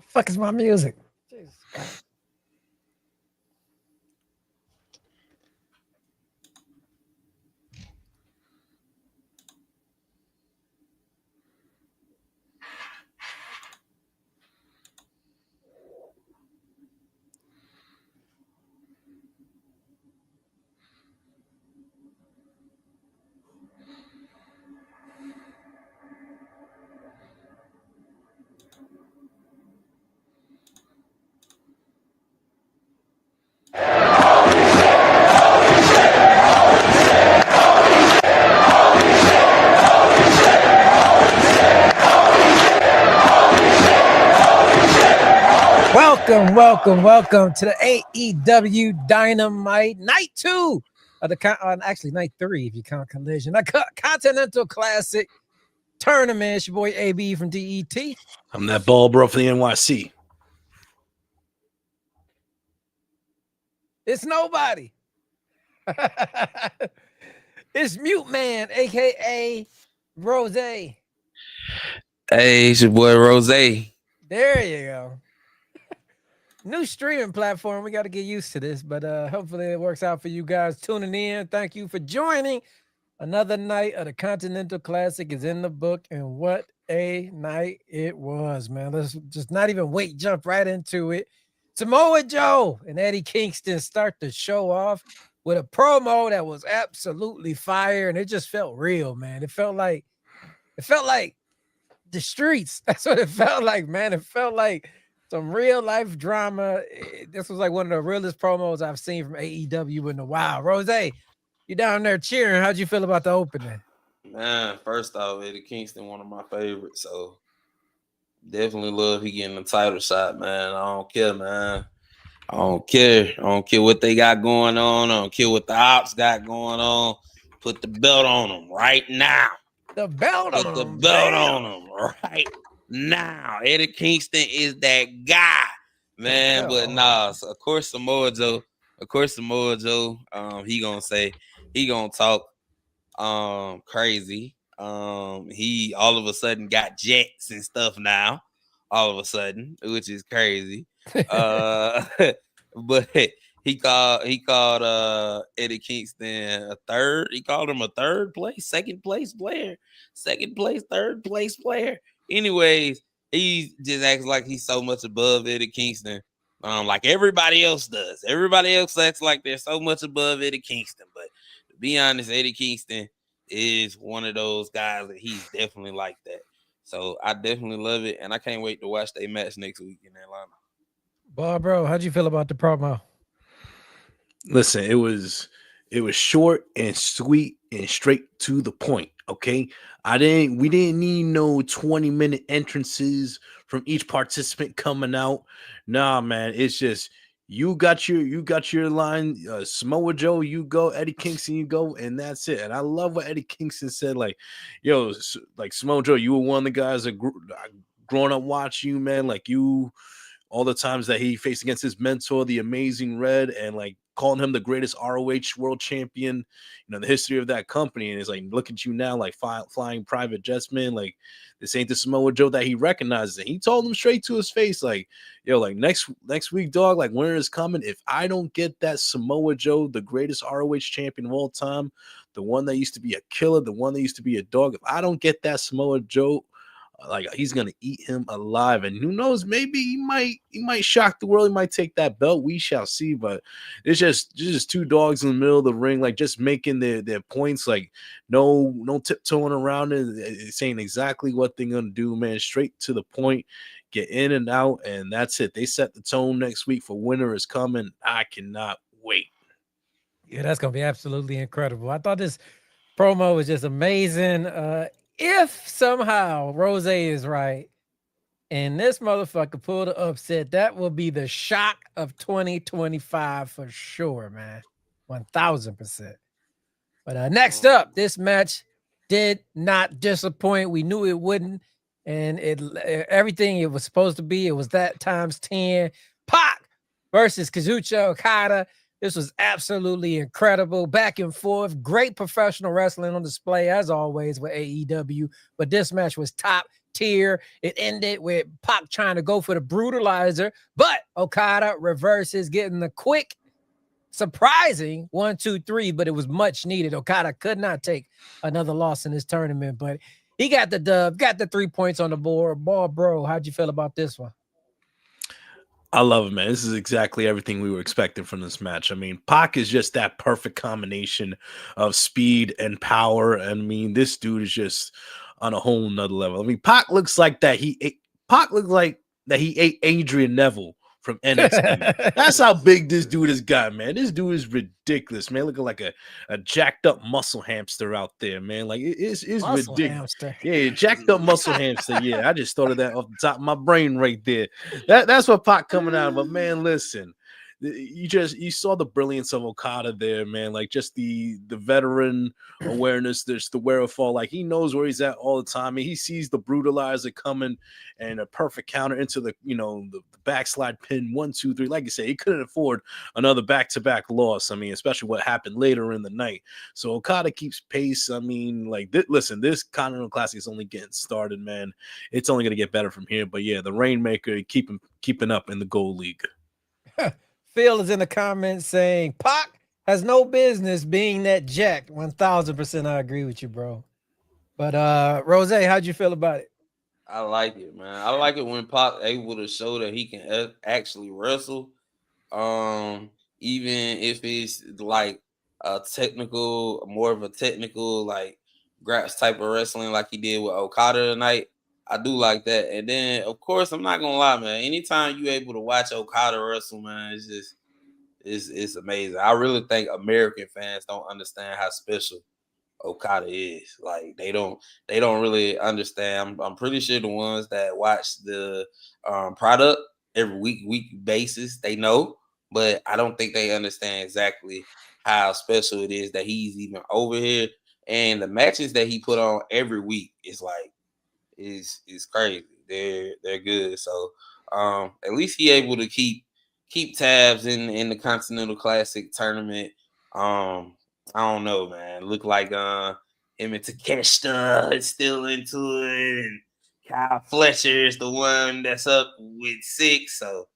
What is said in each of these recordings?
Fuck is my music? Jesus Christ. Welcome to the AEW Dynamite Night 2 of the actually Night 3 if you count Collision. A Continental Classic Tournament. It's your boy AB from DET. I'm that ball bro for the NYC. It's nobody. It's Mute Man, aka Roze. Hey, it's your boy Roze. There you go. New streaming platform. We got to get used to this, but hopefully it works out for you guys tuning in. Thank you for joining. Another night of the Continental Classic is in the book, and what a night it was, man. Let's just not even wait, jump right into it. Samoa Joe and Eddie Kingston start the show off with a promo that was absolutely fire, and it just felt real, man. It felt like the streets. That's what it felt like, man. It felt like some real life drama. This was like one of the realest promos I've seen from AEW in a while. Roze, you down there cheering. How'd you feel about the opening? Man, first off, Eddie Kingston, one of my favorites. So definitely love he getting the title shot, man. I don't care, man. I don't care. I don't care what they got going on. I don't care what the ops got going on. Put the belt on them right now. The belt on Put the belt on them right now. Eddie Kingston is that guy, man. But nah, so of course Samoa Joe, he gonna talk crazy. He all of a sudden got jets and stuff now, all of a sudden, which is crazy. But he called Eddie Kingston a third. He called him a third place, second place player, third place player. Anyways, he just acts like he's so much above Eddie Kingston, like everybody else does. Everybody else acts like they're so much above Eddie Kingston. But to be honest, Eddie Kingston is one of those guys that he's definitely like that. So I definitely love it, and I can't wait to watch their match next week in Atlanta. Bro, how'd you feel about the promo? Listen, it was short and sweet and straight to the point. Okay, we didn't need no 20-minute entrances from each participant coming out. Nah, man, it's just you got your line. Samoa Joe, you go. Eddie Kingston, you go, and that's it. And I love what Eddie Kingston said. Like, yo, like Samoa Joe, you were one of the guys that growing up watching you, man. Like you. All the times that he faced against his mentor, the Amazing Red, and like calling him the greatest ROH world champion, in the history of that company. And it's like, look at you now, like flying private jets, man. Like this ain't the Samoa Joe that he recognizes. And he told him straight to his face, like, yo, like next week, dog, like winter is coming. If I don't get that Samoa Joe, the greatest ROH champion of all time, the one that used to be a killer, the one that used to be a dog, if I don't get that Samoa Joe, like he's gonna eat him alive, and who knows? Maybe he might shock the world. He might take that belt. We shall see. But it's just two dogs in the middle of the ring, like just making their points. Like no tiptoeing around it. Saying exactly what they're gonna do, man. Straight to the point. Get in and out, and that's it. They set the tone next week for winter is coming. I cannot wait. Yeah, that's gonna be absolutely incredible. I thought this promo was just amazing. If somehow Roze is right and this motherfucker pulled the upset, that will be the shock of 2025 for sure, man. 1000%. But next up, this match did not disappoint. We knew it wouldn't, and everything it was supposed to be, it was that times 10. Pac versus Kazuchika Okada. This was absolutely incredible. Back and forth. Great professional wrestling on display, as always, with AEW. But this match was top tier. It ended with Pac trying to go for the brutalizer, but Okada reverses, getting the quick, surprising 1, 2, 3, but it was much needed. Okada could not take another loss in this tournament, but he got the dub, got the 3 points on the board. Bro, how'd you feel about this one? I love it, man. This is exactly everything we were expecting from this match. I mean, Pac is just that perfect combination of speed and power. I mean, this dude is just on a whole nother level. I mean, Pac looks like that he ate Adrian Neville from NXT. That's how big this dude has got, man. This dude is ridiculous, man. Looking like a jacked up muscle hamster out there, man. Like it's Muscle ridiculous. hamster. Yeah, jacked up muscle hamster. Yeah, I just thought of that off the top of my brain right there. That's what Pac coming out of. But man, listen, you saw the brilliance of Okada there, man. Like just the veteran awareness, there's the wherewithal. Like he knows where he's at all the time. And he sees the brutalizer coming and a perfect counter into the the backslide pin 1, 2, 3. Like you said, he couldn't afford another back-to-back loss. I mean, especially what happened later in the night. So Okada keeps pace. I mean, like listen, this Continental Classic is only getting started, man. It's only gonna get better from here. But yeah, the Rainmaker keeping up in the Gold League. Phil is in the comments saying Pac has no business being that jacked. 1000% I agree with you, bro. But Roze, how'd you feel about it? I like it, man. I like it when Pac able to show that he can actually wrestle. Even if it's like more of a technical, like graps type of wrestling, like he did with Okada tonight. I do like that. And then, of course, I'm not gonna lie, man. Anytime you able to watch Okada wrestle, man, it's amazing. I really think American fans don't understand how special Okada is. Like they don't really understand. I'm pretty sure the ones that watch the product every week basis, they know, but I don't think they understand exactly how special it is that he's even over here. And the matches that he put on every week is crazy. They're good. So at least he able to keep tabs in the Continental Classic tournament. I don't know, man. Look like him and Takeshita is still into it, and Kyle Fletcher is the one that's up with 6. So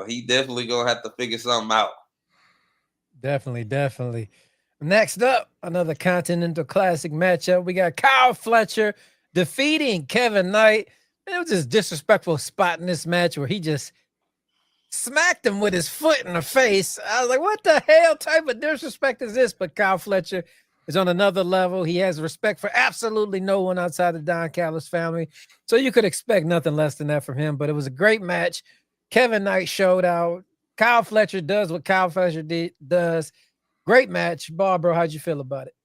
he definitely gonna have to figure something out. Definitely. Next up, another Continental Classic matchup. We got Kyle Fletcher defeating Kevin Knight. It was just disrespectful spot in this match where he just smacked him with his foot in the face. I was like, what the hell type of disrespect is this? But Kyle Fletcher is on another level. He has respect for absolutely no one outside the Don Callis family. So you could expect nothing less than that from him. But it was a great match. Kevin Knight showed out. Kyle Fletcher does what Kyle Fletcher does. Great match. Barbara, how'd you feel about it?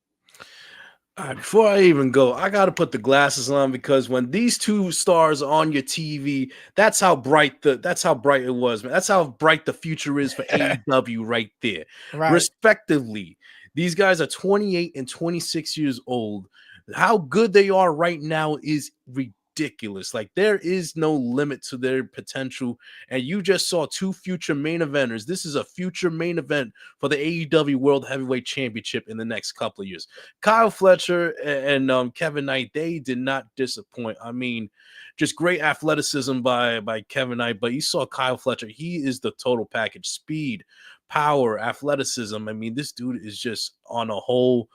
All right, before I even go, I got to put the glasses on because when these two stars are on your TV, that's how bright it was, man. That's how bright the future is for AEW right there. Right. Respectively, these guys are 28 and 26 years old. How good they are right now is ridiculous. Like there is no limit to their potential. And you just saw 2 future main eventers. This is a future main event for the AEW World Heavyweight Championship in the next couple of years. Kyle Fletcher and Kevin Knight, they did not disappoint. I mean, just great athleticism by Kevin Knight, but you saw Kyle Fletcher. He is the total package: speed, power, athleticism. I mean, this dude is just on a whole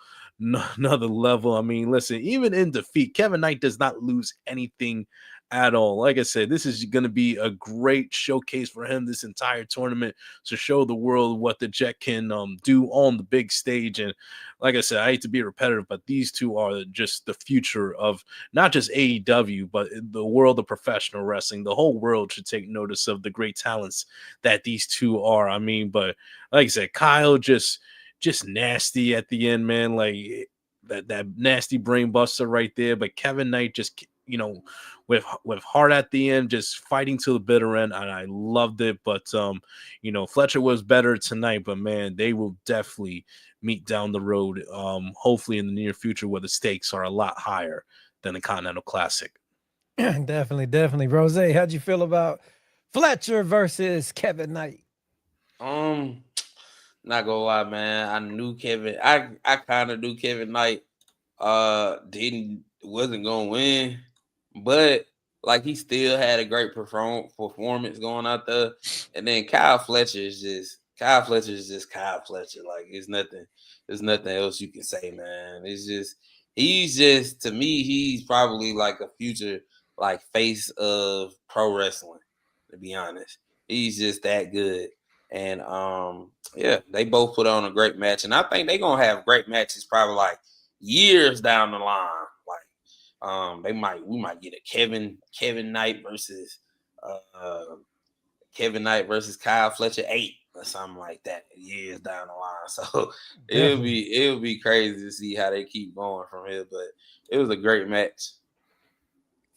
another level. I mean, listen, even in defeat, Kevin Knight does not lose anything at all. Like I said, this is going to be a great showcase for him this entire tournament to show the world what the Jet can do on the big stage. And like I said, I hate to be repetitive, but these two are just the future of not just AEW, but the world of professional wrestling. The whole world should take notice of the great talents that these two are. I mean, but like I said, Kyle just nasty at the end, man. Like that nasty brain buster right there. But Kevin Knight just, with heart at the end, just fighting to the bitter end, and I loved it. But Fletcher was better tonight. But man, they will definitely meet down the road. Hopefully in the near future, where the stakes are a lot higher than the Continental Classic. Definitely. Roze, how'd you feel about Fletcher versus Kevin Knight? Not gonna lie, man. I knew Kevin. I kind of knew Kevin Knight wasn't gonna win, but like he still had a great performance going out there. And then Kyle Fletcher is just Kyle Fletcher. Like there's nothing else you can say, man. He's just to me, he's probably like a future like face of pro wrestling, to be honest. He's just that good. And yeah, they both put on a great match. And I think they're gonna have great matches probably like years down the line. Like we might get a Kevin Knight versus uh Kevin Knight versus Kyle Fletcher 8 or something like that years down the line. So it'll be crazy to see how they keep going from here. But it was a great match.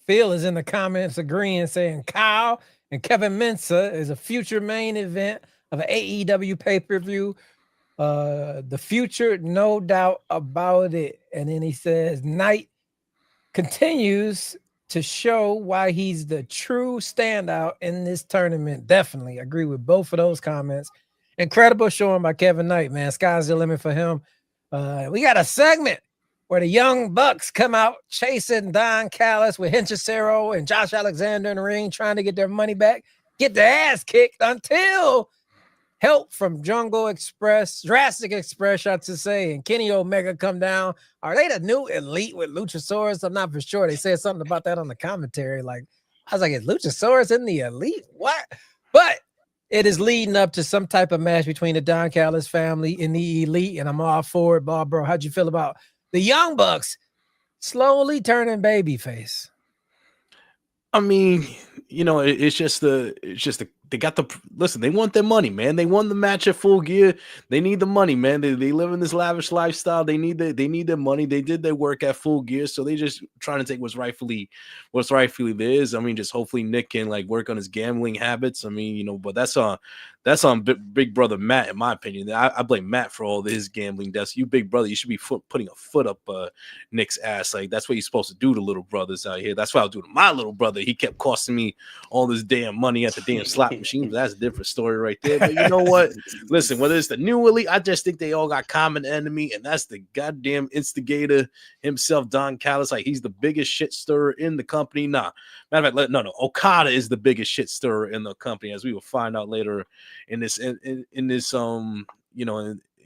Phil is in the comments agreeing, saying Kyle and Kevin Mensah is a future main event of an AEW pay-per-view. The future, no doubt about it. And then he says Knight continues to show why he's the true standout in this tournament. Definitely agree with both of those comments. Incredible showing by Kevin Knight, man. Sky's the limit for him. We got a segment where the Young Bucks come out chasing Don Callis with Hinchicero and Josh Alexander in the ring, trying to get their money back, get their ass kicked until help from Jurassic Express, I should say, and Kenny Omega come down. Are they the new elite with Luchasaurus? I'm not for sure. They said something about that on the commentary. Like, I was like, is Luchasaurus in the elite? What? But it is leading up to some type of match between the Don Callis family and the elite, and I'm all for it. Bob, bro, how'd you feel about the Young Bucks slowly turning babyface? I mean, it's just they got the listen. They want their money, man. They won the match at Full Gear. They need the money, man. They live in this lavish lifestyle. They need their money. They did their work at Full Gear, so they just trying to take what's rightfully theirs. I mean, just hopefully Nick can like work on his gambling habits. I mean, but that's on Big Brother Matt, in my opinion. I blame Matt for all his gambling deaths. You big brother, you should be putting a foot up Nick's ass. Like that's what you're supposed to do to little brothers out here. That's what I'll do to my little brother. He kept costing me all this damn money at the damn slot machine. But that's a different story right there. But you know what? Listen, whether it's the new elite, I just think they all got common enemy, and that's the goddamn instigator himself, Don Callis. Like he's the biggest shit stirrer in the company. Nah, matter of fact, no. Okada is the biggest shit stirrer in the company, as we will find out later in this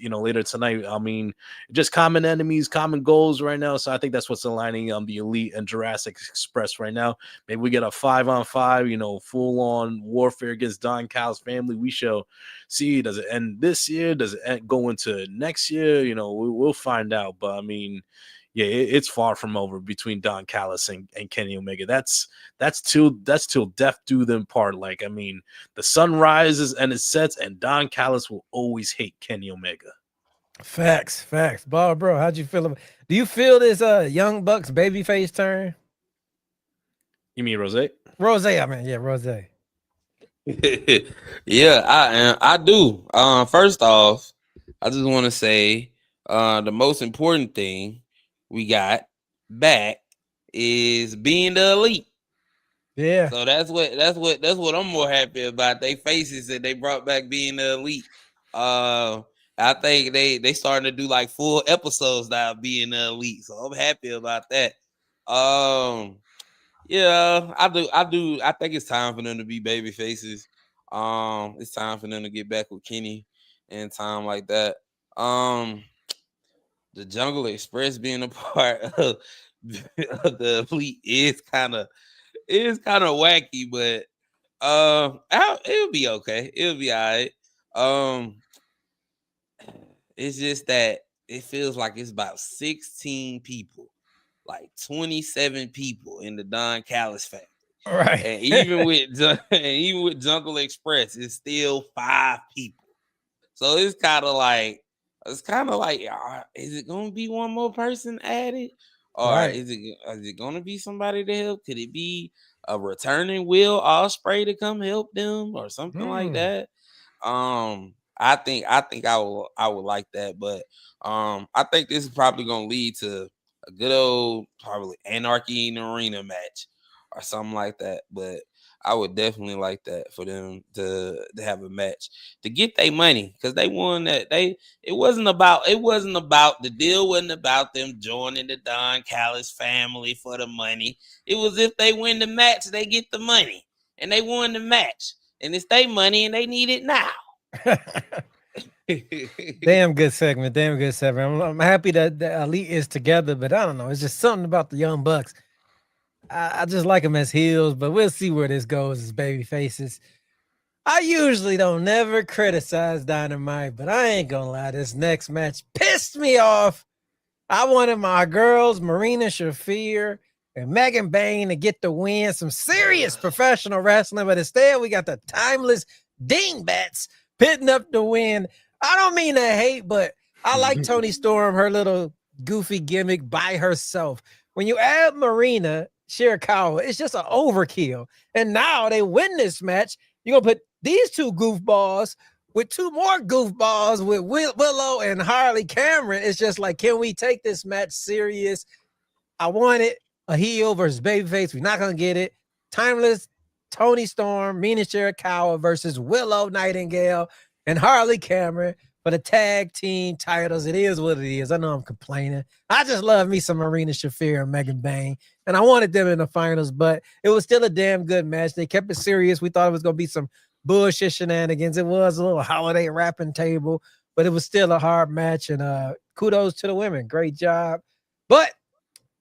later tonight. I mean, just common enemies, common goals right now. So I think that's what's aligning the elite and Jurassic Express right now. Maybe we get a 5-on-5, full on warfare against Don Callis' family. We shall see. Does it end this year? Does it go into next year? We'll find out. But I mean, yeah, it's far from over between Don Callis and Kenny Omega. That's till death do them part. Like, I mean, the sun rises and it sets, and Don Callis will always hate Kenny Omega. Facts. Bob, bro, how'd you feel about? Do you feel this Young Bucks babyface turn? You mean Roze? Roze, I mean, yeah, Roze. Yeah, I do. First off, I just want to say the most important thing we got back is being the elite. Yeah. So that's what I'm more happy about. They faces that they brought back being the elite. I think they starting to do like full episodes now being the elite. So I'm happy about that. Yeah, I do. I think it's time for them to be baby faces. It's time for them to get back with Kenny and time like that. The Jungle Express being a part of the fleet is kind of wacky, but it'll be okay. It'll be all right. It's just that it feels like it's about 16 people, like 27 people in the Don Callis family. Right. And even with Jungle Express, it's still 5 people. So it's kind of like, is it gonna be one more person added, or Right. is it gonna be somebody to help? Could it be a returning Will Ospreay to come help them, or something like that? I would like that, but I think this is probably gonna lead to a good old probably Anarchy in the Arena match or something like that. But I would definitely like that for them to have a match to get their money because they won that. It wasn't about the deal wasn't about them joining the Don Callis family for the money. It was if they win the match, they get the money, and they won the match, and it's their money, and they need it now. Damn good segment. Damn good segment. I'm happy that the Elite is together, but I don't know. It's just something about the Young Bucks. I just like them as heels, but we'll see where this goes as baby faces. I usually don't never criticize Dynamite, but I ain't gonna lie. This next match pissed me off. I wanted my girls, Marina Shafir and Megan Bain, to get the win. Some serious professional wrestling, but instead we got the timeless dingbats pitting up the win. I don't mean to hate, but I like Toni Storm, her little goofy gimmick by herself. When you add Marina Shirakawa, it's just an overkill. And now they win this match. You're going to put these two goofballs with two more goofballs with Willow and Harley Cameron. It's just like, can we take this match serious? I wanted a heel versus babyface. We're not going to get it. Timeless Toni Storm, Mina Shirakawa versus Willow Nightingale and Harley Cameron for the tag team titles. It is what it is. I know I'm complaining. I just love me some Marina Shafir and Megan Bain, and I wanted them in the finals, but it was still a damn good match. They kept it serious. We thought it was going to be some bullshit shenanigans. It was a little holiday rapping table, but it was still a hard match, and kudos to the women. Great job. But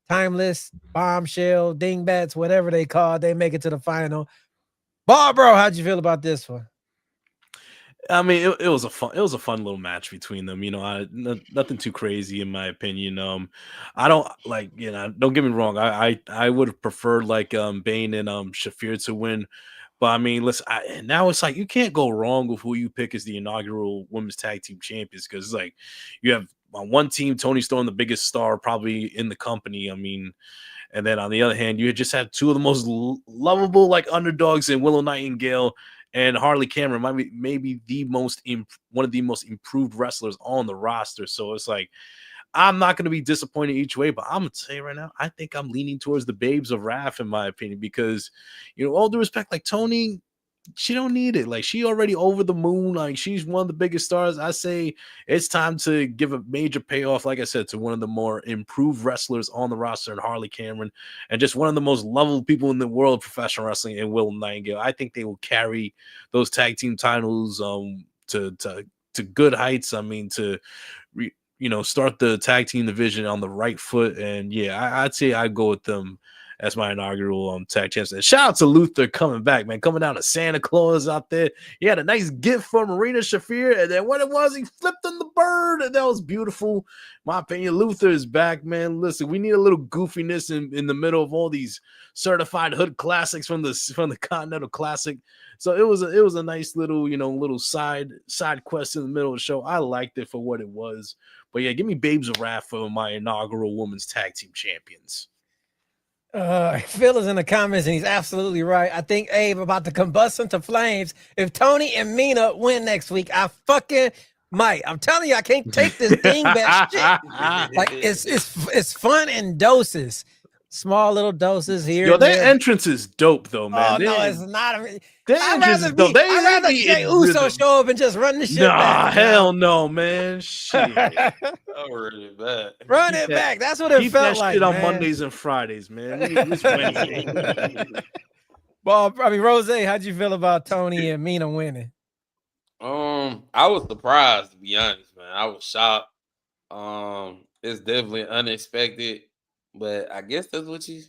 Timeless, Bombshell, Dingbats, whatever they call, they make it to the final. Bro, how'd you feel about this one? I mean, it was a fun little match between them. Nothing too crazy in my opinion. I don't like, don't get me wrong. I would have preferred like Bane and Shafir to win, but I mean, listen, now it's like you can't go wrong with who you pick as the inaugural women's tag team champions because it's like you have on one team Toni Storm, the biggest star probably in the company. I mean. And then on the other hand, you just have two of the most lovable like underdogs in Willow Nightingale and Harley Cameron, maybe one of the most improved wrestlers on the roster. So it's like I'm not going to be disappointed each way, but I'm going to tell you right now, I think I'm leaning towards the Babes of Wrath in my opinion because, all due respect, like Toni, she don't need it. Like she already over the moon. Like she's one of the biggest stars. I say it's time to give a major payoff, like I said, to one of the more improved wrestlers on the roster in Harley Cameron and just one of the most lovable people in the world of professional wrestling in Willow Nightingale. I think they will carry those tag team titles to good heights. I mean, start the tag team division on the right foot. And yeah, I'd say I'd go with them as my inaugural tag champs. And shout out to Luther coming back, man, coming down to Santa Claus out there. He had a nice gift from Marina Shafir, and then what it was, he flipped on the bird, and that was beautiful. My opinion, Luther is back, man. Listen, we need a little goofiness in the middle of all these certified hood classics from the Continental Classic. So it was a nice little, little side quest in the middle of the show. I liked it for what it was. But yeah, give me Babes of Wrath for my inaugural women's tag team champions. Phil is in the comments and he's absolutely right. I think Abe about to combust into flames. If Toni and Mina win next week, I fucking might. I'm telling you, I can't take this dingbat shit. Like it's fun in doses. Small little doses here. Yo, their entrance is dope though, man. Oh, no, it's not. Their entrance is dope. I'd rather Jey Uso show up and just run the shit back. Hell no, man. Shit. Run it back. Run it back. That's what it felt like. Keep that shit on Mondays and Fridays, man. It's Wednesday. Well, I mean, Roze, how'd you feel about Toni and Mina winning? I was surprised, to be honest, man. I was shocked. It's definitely unexpected. But I guess that's what you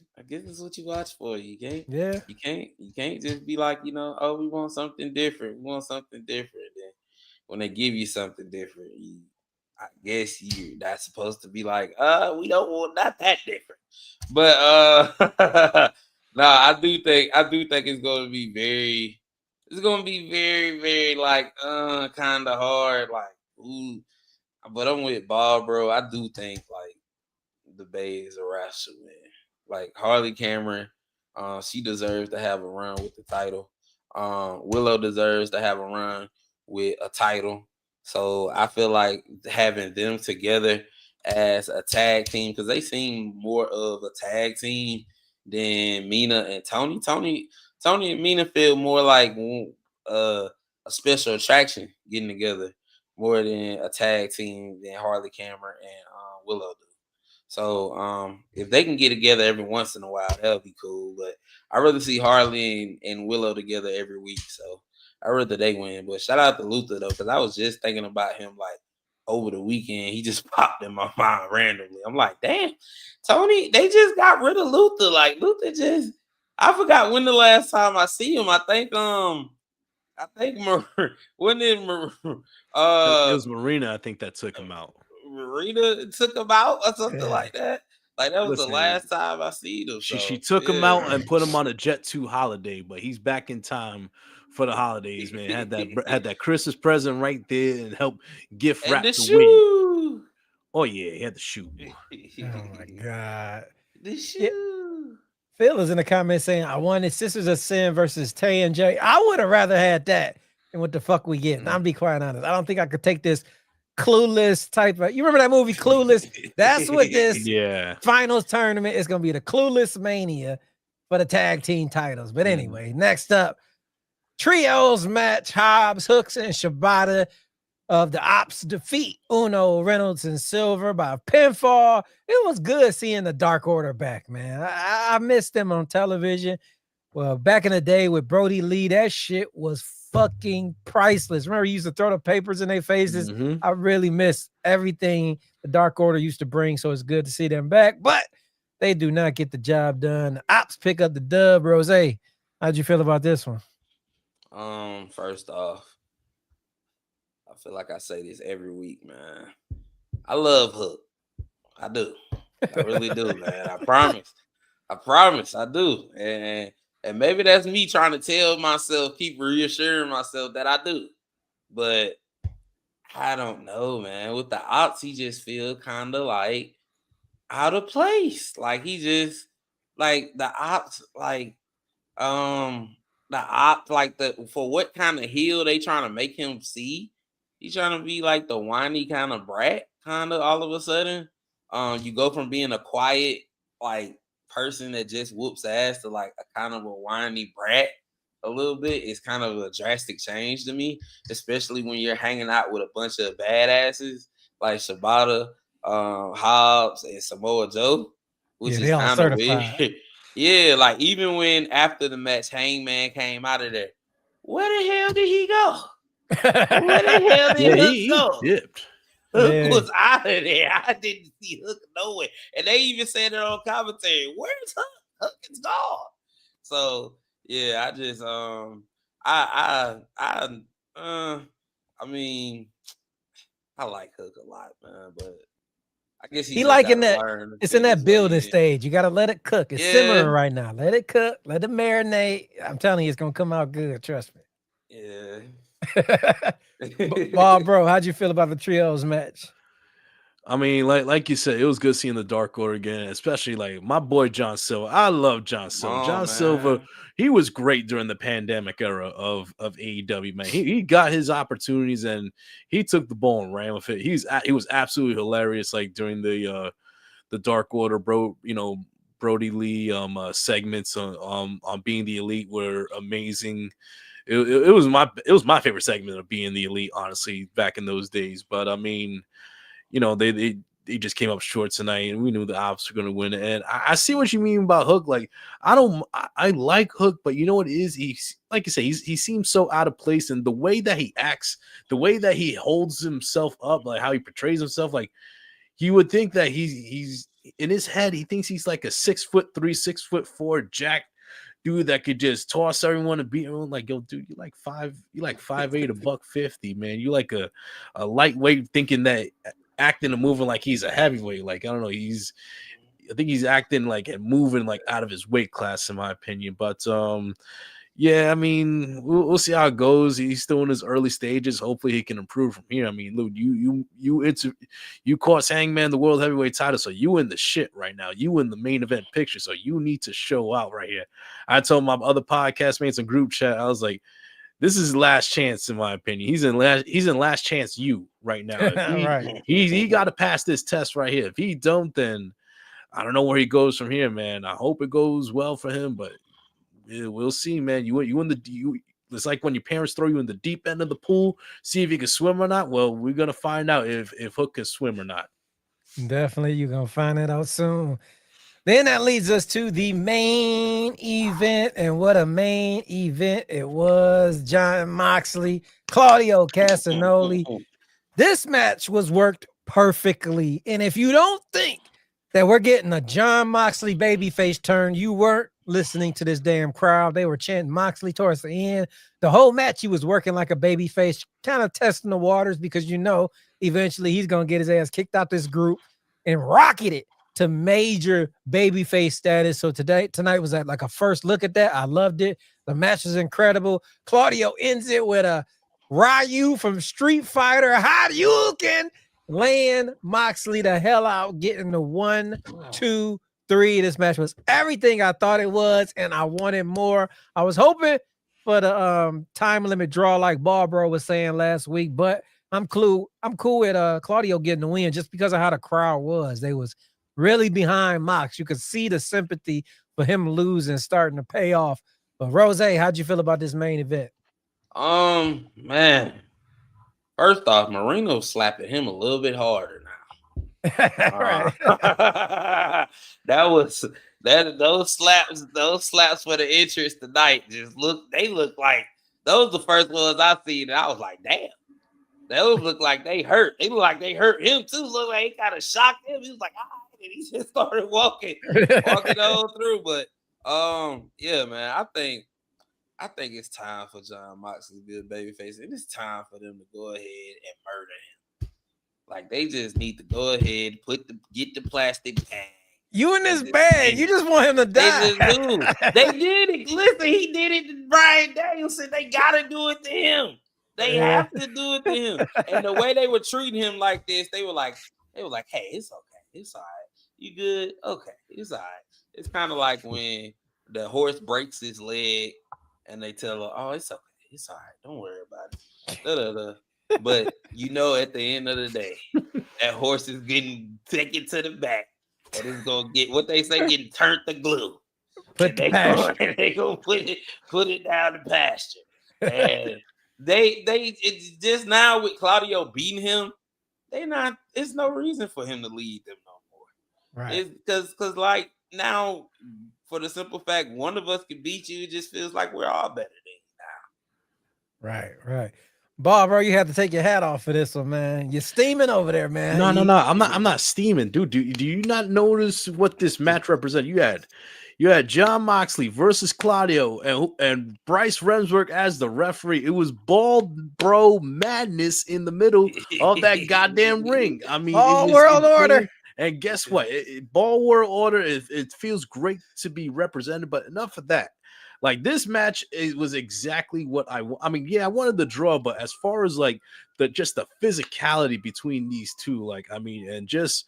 watch for. You can't just be like, we want something different. We want something different. Then when they give you something different, I guess you're not supposed to be like, we don't want not that different. But no, I do think it's gonna be very, very like kind of hard. Like, ooh. But I'm with Bob, bro. I do think like the Babes of Wrath should win. Like Harley Cameron, she deserves to have a run with the title. Willow deserves to have a run with a title. So I feel like having them together as a tag team, because they seem more of a tag team than Mina and Toni. Toni, Tony and Mina feel more like a special attraction getting together more than a tag team than Harley Cameron and Willow do. So if they can get together every once in a while, that would be cool. But I'd rather see Harley and Willow together every week. So I'd rather they win. But shout out to Luther though, because I was just thinking about him like over the weekend. He just popped in my mind randomly. I'm like, damn, Tony, they just got rid of Luther. Like Luther just I forgot when the last time I see him. I think when did It uh was Marina, I think, that took him out. Marina took him out or something like that. Like that was the Listen, last time I seen him. she So took him out yeah. and put him on a Jet 2 holiday, but he's back in time for the holidays, man. Had that Christmas present right there and helped gift And wrap the the win. shoe. Oh yeah, he had the shoe. Oh my god. The Yeah, shoe. Phil is in the comments saying, I wanted Sisters of Sin versus Tay and Jay. I would have rather had that than what the fuck we get. And I'll be quite honest. I don't think I could take this clueless type of. You remember that movie Clueless? That's what this Yeah. finals tournament is going to be, the Clueless Mania for the tag team titles. But anyway, next up, trios match, Hobbs, Hooks, and Shibata of the Ops defeat Uno, Reynolds, and Silver by pinfall. It was good seeing the Dark Order back, man. I missed them on television. Well, back in the day with Brody Lee, that shit was fucking priceless. Remember, he used to throw the papers in their faces. Mhm. I really miss everything the Dark Order used to bring, so it's good to see them back. But they do not get the job done. The Ops pick up the dub. Roze, how'd you feel about this one? First off, I feel like I say this every week, man. I love Hook. I do. I really do, man. I promise. I do. And maybe that's me trying to tell myself, keep reassuring myself that I do. But I don't know, man. With the Ops, he just feel kind of like out of place. Like he just like the Ops, the Ops, like the for what kind of heel they trying to make him see. He's trying to be like the whiny kind of brat, kind of all of a sudden. You go from being a quiet, like person that just whoops ass to like a kind of a whiny brat a little bit. It's kind of a drastic change to me, especially when you're hanging out with a bunch of badasses like Shibata, Hobbs, and Samoa Joe, which Yeah, is they all kind of weird. certified. Yeah, like even when after the match, Hangman came out of there, where the hell did he go? Where the hell did Yeah, Hook he go? dipped. Hook Yeah. was out of there. I didn't see Hook nowhere. And they even said it on commentary. Where's Hook? Hook is gone. So yeah, I just I mean, I like Hook a lot, man, but I guess He just liking gotta that. learn to It's in fit his that way building in. stage. You got to let it cook. It's Yeah. simmering right now. Let it cook. Let it marinate. I'm telling you, it's gonna come out good. Trust me. Yeah. Bob, bro, how'd you feel about the trios match? I mean, like you said, it was good seeing the Dark Order again, especially like my boy John Silver. I love John Silver. on, John man. Silver, he was great during the pandemic era of AEW, man. He got his opportunities and he took the ball and ran with it. He was absolutely hilarious, like during the Dark Order, Brody Lee segments on Being the Elite were amazing. It was my favorite segment of Being the Elite, honestly, back in those days. But I mean, they just came up short tonight, and we knew the Ops were going to win. And I see what you mean about Hook. Like, I like Hook, but you know what it is? He's like you say, he seems so out of place, and the way that he acts, the way that he holds himself up, like how he portrays himself, like you would think that he's in his head, he thinks he's like a 6'3", 6'4" jack dude that could just toss everyone and beat everyone. Like, yo, dude, you like 5'8", $150, man. You like a lightweight, thinking that acting and moving like he's a heavyweight. Like, I don't know, I think he's acting like and moving like out of his weight class, in my opinion. But yeah, I mean, we'll see how it goes. He's still in his early stages. Hopefully, he can improve from here. I mean, Luke, you cost Hangman the world heavyweight title, so you in the shit right now. You in the main event picture, so you need to show out right here. I told my other podcast mates in group chat, I was like, this is his last chance, in my opinion. He's in last chance you right now. Right. He got to pass this test right here. If he don't, then I don't know where he goes from here, man. I hope it goes well for him, but we'll see, man. It's like when your parents throw you in the deep end of the pool, see if you can swim or not. Well, we're gonna find out if Hook can swim or not. Definitely, you're gonna find that out soon. Then that leads us to the main event, and what a main event it was. John Moxley, Claudio Castagnoli. This match was worked perfectly. And if you don't think that we're getting a John Moxley babyface turn, you weren't listening to this damn crowd. They were chanting Moxley towards the end. The whole match, he was working like a babyface, kind of testing the waters because eventually he's going to get his ass kicked out this group and rocket it to major babyface status. So tonight was like a first look at that. I loved it. The match was incredible. Claudio ends it with a Ryu from Street Fighter Hadouken, laying Moxley the hell out, getting the 1, 2, 3. This match was everything I thought it was, and I wanted more. I was hoping for the time limit draw, like Barbaro was saying last week, but I'm cool with Claudio getting the win just because of how the crowd was. They was really behind Mox. You could see the sympathy for him losing starting to pay off. But Roze, how'd you feel about this main event? Man. First off, Marino slapping him a little bit harder now. Right. Those slaps for the entrance tonight they look like those the first ones I seen, and I was like, damn. Those look like they hurt. They look like they hurt him too. Look like he kind of shocked him. He was like, and he just started walking on through. But yeah, man, I think it's time for John Moxley to be a babyface, and it's time for them to go ahead and murder him. Like, they just need to go ahead, get the plastic bag. You in this bag. You just want him to die. They did it. Listen, he did it to Bryan Danielson. They gotta do it to him. They have to do it to him. And the way they were treating him like this, they were like, hey, it's okay. It's all right. You good? Okay, it's all right. It's kind of like when the horse breaks his leg and they tell her, oh, it's okay. It's all right. Don't worry about it. Da-da-da. But at the end of the day, that horse is getting taken to the back. And it's gonna get what they say, getting turned to glue. They gonna put it down to pasture. And it's just now with Claudio beating him, it's no reason for him to lead them no more. Right. It's because like now, for the simple fact one of us can beat you, it just feels like we're all better than you now. Right. Bob, bro, you have to take your hat off for this one, man. You're steaming over there, man. No. I'm not steaming, dude. Do you not notice what this match represents? You had John Moxley versus Claudio and Bryce Remsburg as the referee. It was bald bro madness in the middle of that goddamn ring. I mean, All World Order. And guess what? Ball World Order. It feels great to be represented, but enough of that. Like, this match, it was exactly what I wanted the draw, but as far as like the physicality between these two, and just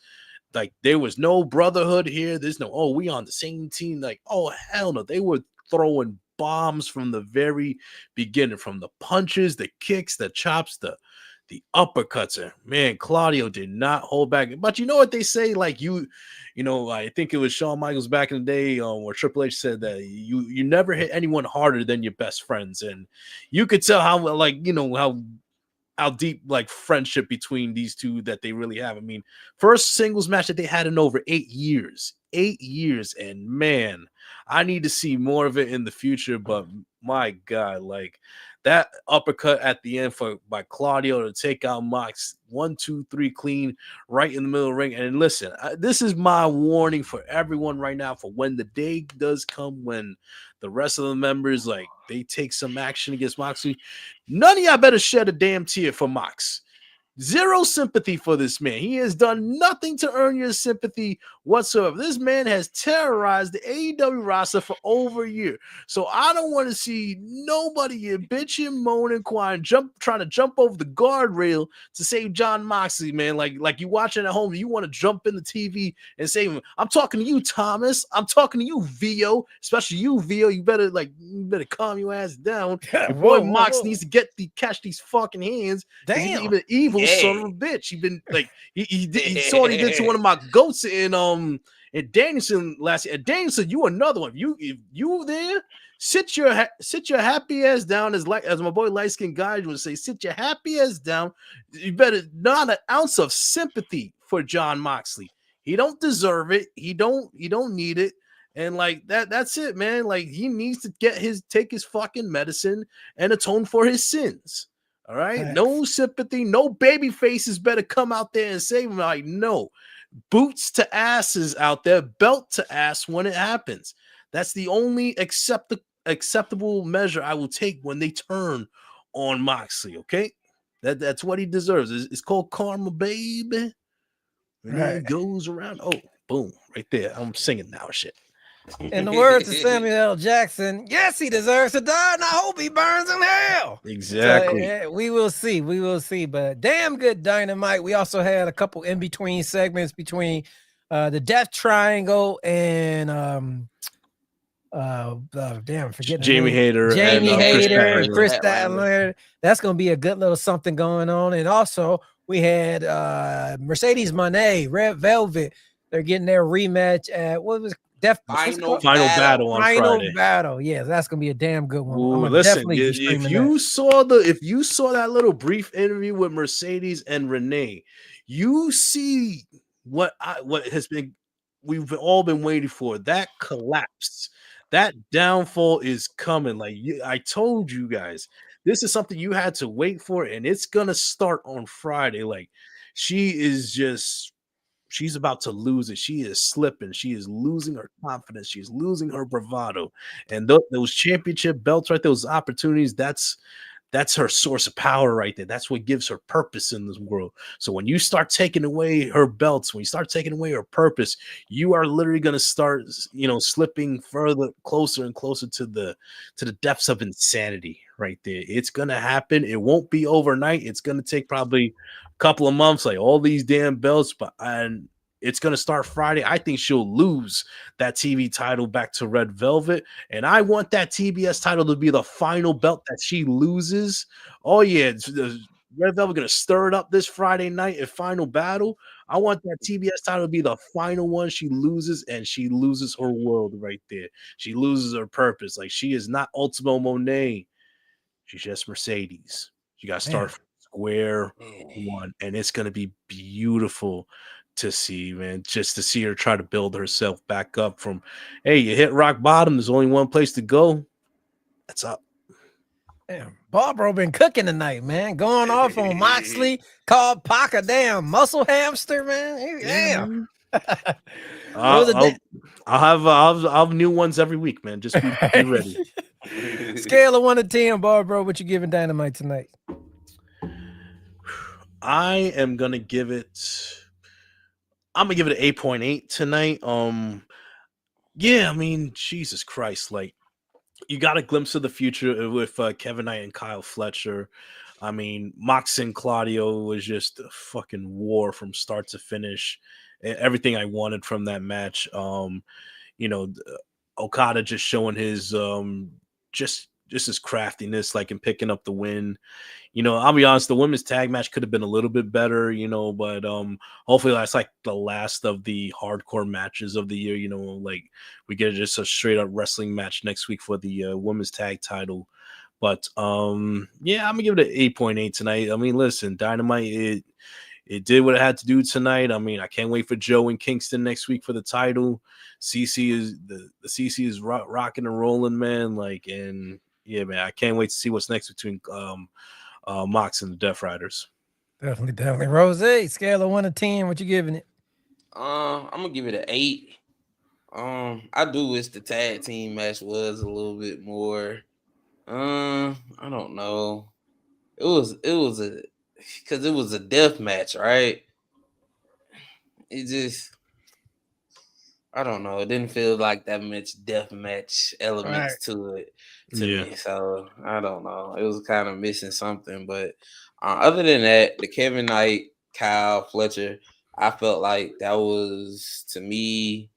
like there was no brotherhood here. There's no, we on the same team. Like, oh hell no, they were throwing bombs from the very beginning, from the punches, the kicks, the chops, the uppercuts. Man, Claudio did not hold back. But you know what they say? Like, I think it was Shawn Michaels back in the day where Triple H said that you never hit anyone harder than your best friends. And you could tell how deep like friendship between these two that they really have. I mean, first singles match that they had in over 8 years. 8 years. And man, I need to see more of it in the future. But my God, like that uppercut at the end by Claudio to take out Mox, 1, 2, 3 clean right in the middle of the ring. And listen, this is my warning for everyone right now for when the day does come when the rest of the members, like, they take some action against Moxley. None of y'all better shed a damn tear for Mox. Zero sympathy for this man. He has done nothing to earn your sympathy whatsoever. This man has terrorized the AEW roster for over a year. So I don't want to see nobody here bitching, moaning, crying, trying to jump over the guardrail to save John Moxley, man. Like you watching at home, you want to jump in the TV and save him. I'm talking to you, Thomas. I'm talking to you, Vio. Especially you, Vio. You better calm your ass down. Your boy Mox needs to catch these fucking hands. Damn. Even evil son of a bitch. He been like he saw what he did to one of my goats in Danielson last year. And Danielson, you another one. If you there, Sit your happy ass down, as my boy light skinned guy would say. Sit your happy ass down. You better not an ounce of sympathy for John Moxley. He don't deserve it. He don't need it. And like that's it, man. Like he needs to take his fucking medicine and atone for his sins. All right, no sympathy, no baby faces better come out there and save him. Like no, boots to asses out there, belt to ass when it happens. That's the only acceptable measure I will take when they turn on Moxley. Okay, that's what he deserves. It's called karma, baby. And it goes around. Oh, boom, right there. I'm singing now, shit. In the words of Samuel L. Jackson, yes, he deserves to die, and I hope he burns in hell. Exactly. So, we will see. We will see. But damn good Dynamite. We also had a couple in between segments between the Death Triangle and forgetting Jamie Hayter and Chris Statlander. That's gonna be a good little something going on. And also we had Mercedes Moné, Red Velvet. They're getting their rematch at what was Final battle on Friday. Yeah, that's gonna be a damn good one. Ooh, listen, if you saw that little brief interview with Mercedes and Renee, you see what has been we've all been waiting for. That collapse, that downfall is coming. Like I told you guys, this is something you had to wait for, and it's gonna start on Friday. Like she's about to lose it. She is slipping. She is losing her confidence. She's losing her bravado. And those championship belts, right? Those opportunities, that's her source of power right there. That's what gives her purpose in this world. So when you start taking away her belts, when you start taking away her purpose, you are literally going to start, slipping further, closer and closer to the depths of insanity right there. It's going to happen. It won't be overnight. It's going to take probably a couple of months, like all these damn belts, and it's going to start Friday. I think she'll lose that TV title back to Red Velvet. And I want that TBS title to be the final belt that she loses. Oh, yeah. Red Velvet going to stir it up this Friday night at Final Battle. I want that TBS title to be the final one she loses, and she loses her world right there. She loses her purpose. Like, she is not Ultimo Monet. She's just Mercedes. You got to start from square one, and it's going to be beautiful to see, man, just to see her try to build herself back up from, hey, you hit rock bottom. There's only one place to go. That's up. Damn, Barbaro been cooking tonight, man. Going off on Moxley, called Pac a damn muscle hamster, man. Damn. I'll have new ones every week, man. Just be ready. Scale of 1 to 10, Barbaro, what you giving Dynamite tonight? I am gonna give it. I'm gonna give it an 8.8 tonight. Yeah, I mean, Jesus Christ, like you got a glimpse of the future with Kevin Knight and Kyle Fletcher. I mean, Mox and Claudio was just a fucking war from start to finish. Everything I wanted from that match. Okada just showing his just his craftiness, like in picking up the win. I'll be honest, the women's tag match could have been a little bit better, but hopefully that's like the last of the hardcore matches of the year. Like we get just a straight up wrestling match next week for the women's tag title. But yeah, I'm gonna give it an 8.8 tonight. I mean, listen, Dynamite, it did what it had to do tonight. I mean, I can't wait for Joe and Kingston next week for the title. CC is the CC is rocking and rolling, man. Like, and yeah, man, I can't wait to see what's next between Mox and the Death Riders. Definitely. Roze, scale of 1 to 10, what you giving it? I'm gonna give it an 8. I do wish the tag team match was a little bit more. I don't know. It was because it was a death match, right? It just, I don't know. It didn't feel like that much death match elements to it me. So I don't know. It was kind of missing something. But other than that, the Kevin Knight, Kyle Fletcher, I felt like that was, to me.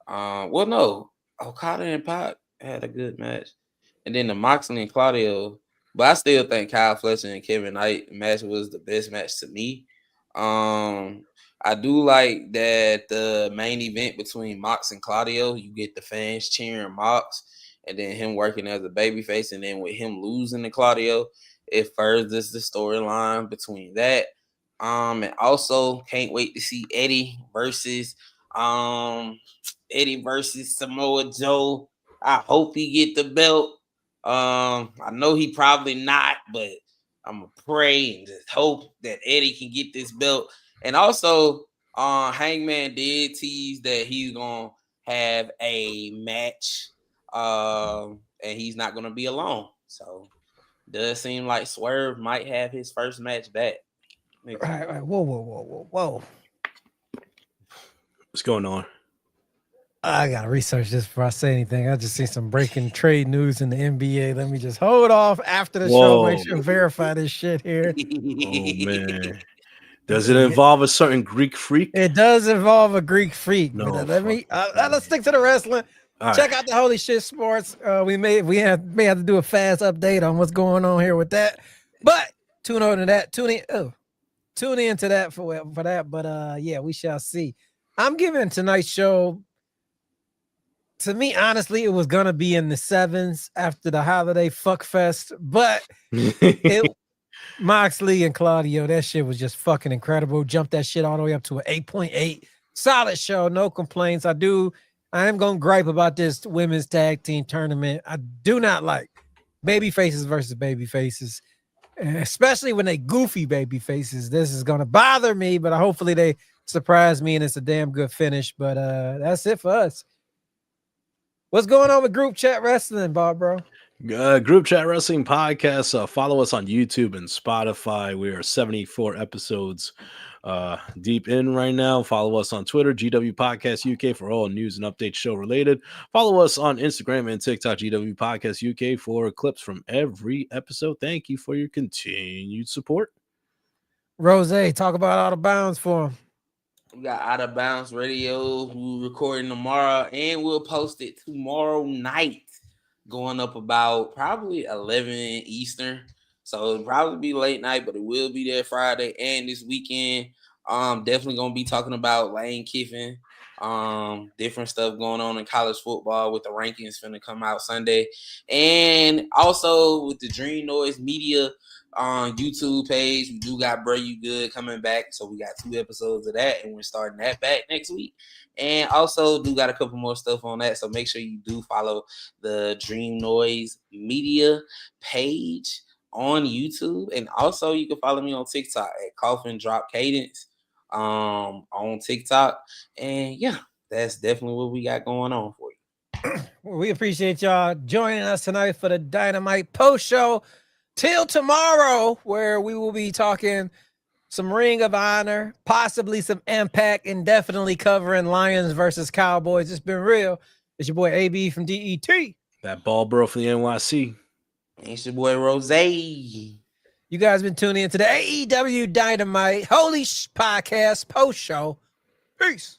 Well, no, Okada and Pac had a good match, and then the Moxley and Claudio. But I still think Kyle Fletcher and Kevin Knight match was the best match to me. I do like that the main event between Mox and Claudio, you get the fans cheering Mox, and then him working as a babyface, and then with him losing to Claudio, it furthers the storyline between that. And also can't wait to see Eddie versus Samoa Joe. I hope he get the belt. I know he probably not, but I'm gonna pray and just hope that Eddie can get this belt. And also, Hangman did tease that he's gonna have a match, and he's not gonna be alone. So, does seem like Swerve might have his first match back. Right. Whoa. What's going on? I gotta research this before I say anything. I just see some breaking trade news in the NBA. Let me just hold off after the show. Make sure verify this shit here. Oh man, does it involve a certain Greek freak? It does involve a Greek freak. No, but let's stick to the wrestling. Check out the Holy Shit Sports. We may have to do a fast update on what's going on here with that. But tune in to that for that. But yeah, we shall see. I'm giving tonight's show. To me, honestly, it was gonna be in the 7s after the holiday fuck fest, but Moxley and Claudio, that shit was just fucking incredible. Jumped that shit all the way up to an 8.8. Solid show, no complaints. I am gonna gripe about this women's tag team tournament. I do not like baby faces versus baby faces, especially when they goofy baby faces. This is gonna bother me, but hopefully they surprise me and it's a damn good finish. But that's it for us. What's going on with Group Chat Wrestling, Bob, bro? Group Chat Wrestling Podcast. Follow us on YouTube and Spotify. We are 74 episodes deep in right now. Follow us on Twitter, GW Podcast UK, for all news and updates show related. Follow us on Instagram and TikTok, GW Podcast UK, for clips from every episode. Thank you for your continued support. Roze, talk about Out of Bounds for him. We got Out of Bounds Radio, who recording tomorrow, and we'll post it tomorrow night, going up about probably 11 Eastern. So it'll probably be late night, but it will be there Friday and this weekend. Definitely gonna be talking about Lane Kiffin, different stuff going on in college football with the rankings finna come out Sunday, and also with the Dream Noise Media YouTube page. We do got Bro You Good coming back, so we got 2 episodes of that, and we're starting that back next week. And also do got a couple more stuff on that, so make sure you do follow the Dream Noise Media page on YouTube, and also you can follow me on TikTok at Coffin Drop Cadence on TikTok. And yeah, that's definitely what we got going on for you. Well, we appreciate y'all joining us tonight for the Dynamite post show. Till tomorrow, where we will be talking some Ring of Honor, possibly some Impact, and definitely covering Lions versus Cowboys. It's been real. It's your boy AB from DET. That ball bro from the NYC. It's your boy Roze. You guys been tuning into the AEW Dynamite Holy Shh Podcast post show. Peace.